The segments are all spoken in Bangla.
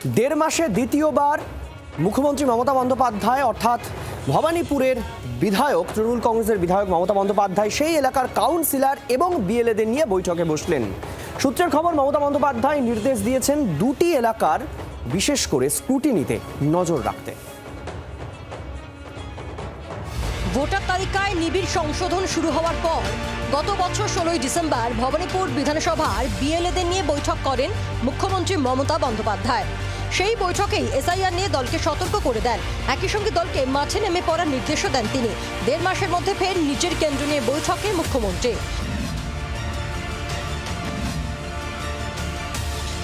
দেড় মাসে দ্বিতীয়বার মুখ্যমন্ত্রী মমতা বন্দ্যোপাধ্যায় অর্থাৎ ভবানীপুরের বিধায়ক, তৃণমূল কংগ্রেসের বিধায়ক মমতা বন্দ্যোপাধ্যায় সেই এলাকার কাউন্সিলর এবং বিএলএদের নিয়ে বৈঠকে বসলেন। সূত্রের খবর, মমতা বন্দ্যোপাধ্যায় নির্দেশ দিয়েছেন দুটি এলাকার বিশেষ করে স্ক্রুটিনিতে নজর রাখতে। ভোটার তালিকায় নিবিড় সংশোধন শুরু হওয়ার পর গত বছর 16ই ডিসেম্বর ভবানীপুর বিধানসভার বিএলএদের নিয়ে বৈঠক করেন মুখ্যমন্ত্রী মমতা বন্দ্যোপাধ্যায়। সেই বৈঠকেই এসআইআর নিয়ে দলকে সতর্ক করে দেন। একই সঙ্গে দলকে মাঠে নেমে পড়ার নির্দেশও দেন তিনি। দেড় মাসের মধ্যে ফের নিজের কেন্দ্র নিয়ে বৈঠকে মুখ্যমন্ত্রী।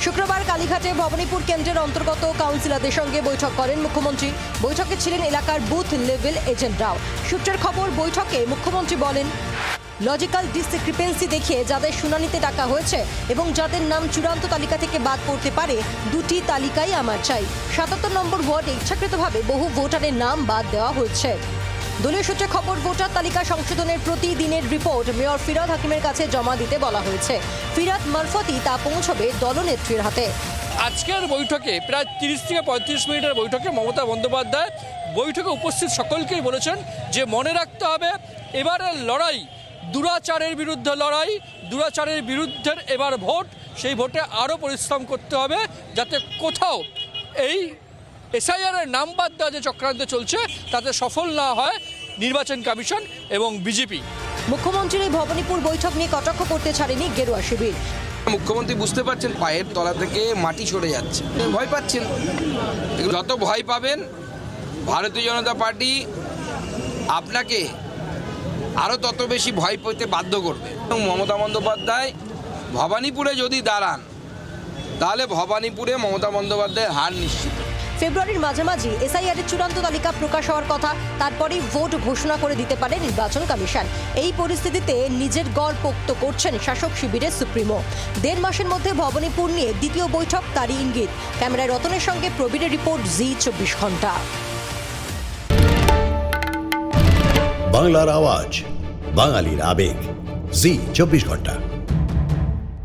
শুক্রবার কালীঘাটে ভবানীপুর কেন্দ্রের অন্তর্গত কাউন্সিলরদের সঙ্গে বৈঠক করেন মুখ্যমন্ত্রী। বৈঠকে ছিলেন এলাকার বুথ লেভেল এজেন্টরাও। সূত্রের খবর, বৈঠকে মুখ্যমন্ত্রী বলেন, লজিক্যাল ডিসক্রিপেন্সি দেখিয়ে যাদের শুনানিতে ডাকা হয়েছে এবং যাদের নাম চূড়ান্ত তালিকা থেকে বাদ পড়তে পারে, দুটি তালিকাই আমার চাই। 77 নম্বর ওয়ার্ডে ইচ্ছাকৃতভাবে বহু ভোটারের নাম বাদ দেওয়া হয়েছে। দলীয় সূত্রে খবর, ভোটার তালিকা সংশোধনের প্রতিদিনের রিপোর্ট মেয়র ফিরহাদ হাকিমের কাছে জমা দিতে বলা হয়েছে। ফিরহাদ মারফতই তা পৌঁছবে দলনেত্রীর হাতে। আজকের বৈঠকে প্রায় 30 থেকে 35 মিনিটের বৈঠকে মমতা বন্দ্যোপাধ্যায় বৈঠকে উপস্থিত সকলকেই বলেছেন যে মনে রাখতে হবে এবারের লড়াই দুরাচারের বিরুদ্ধে লড়াই, দুরাচারের বিরুদ্ধে এবার ভোট, সেই ভোটে আরও পরিশ্রম করতে হবে যাতে কোথাও এই এসআইআরের নাম বাদ দেওয়া যে চক্রান্ত চলছে তাতে সফল না হয় নির্বাচন কমিশন এবং বিজেপি। মুখ্যমন্ত্রীর এই ভবানীপুর বৈঠক নিয়ে কটাক্ষ করতে ছাড়েনি গেরুয়া শিবির। মুখ্যমন্ত্রী বুঝতে পারছেন পায়ের তলা থেকে মাটি সরে যাচ্ছে, ভয় পাচ্ছেন। যত ভয় পাবেন ভারতীয় জনতা পার্টি আপনাকে আরও তত বেশি ভয় পেতে বাধ্য করবে। এবং মমতা বন্দ্যোপাধ্যায় ভবানীপুরে যদি দাঁড়ান তাহলে ভবানীপুরে মমতা বন্দ্যোপাধ্যায়ের হার নিশ্চিত। ফেব্রুয়ারির মাঝামাঝি এসআইআরের চূড়ান্ত তালিকা প্রকাশ হওয়ার কথা, তারপরেই ভোট ঘোষণা করে দিতে পারে নির্বাচন কমিশন। এই পরিস্থিতিতে নিজের গড় পোক্ত করছেন শাসক শিবিরের সুপ্রিমো। দেড় মাসের মধ্যে ভবানীপুর নিয়ে দ্বিতীয় বৈঠক, তারই ইঙ্গিত। ক্যামেরায় রতনের সঙ্গে প্রবীরের রিপোর্ট, জি 24 ঘন্টা। বাংলার আওয়াজ, বাঙালির আবেগ, জি 24 ঘন্টা।